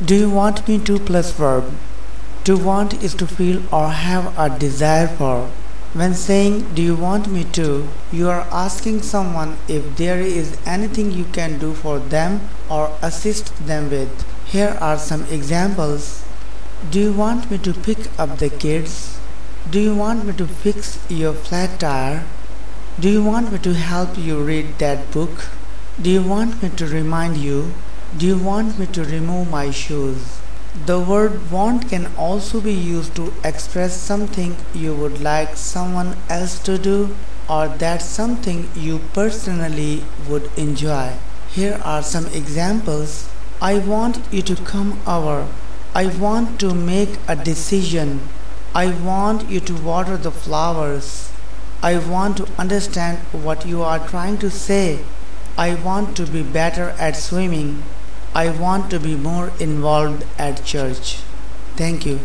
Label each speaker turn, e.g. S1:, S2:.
S1: Do you want me to plus verb? To want is to feel or have a desire for. When saying do you want me to, you are asking someone if there is anything you can do for them or assist them with. Here are some examples. Do you want me to pick up the kids? Do you want me to fix your flat tire? Do you want me to help you read that book? Do you want me to remind you? Do you want me to remove my shoes? The word want can also be used to express something you would like someone else to do or that something you personally would enjoy. Here are some examples. I want you to come over. I want to make a decision. I want you to water the flowers. I want to understand what you are trying to say. I want to be better at swimming. I want to be more involved at church. Thank you.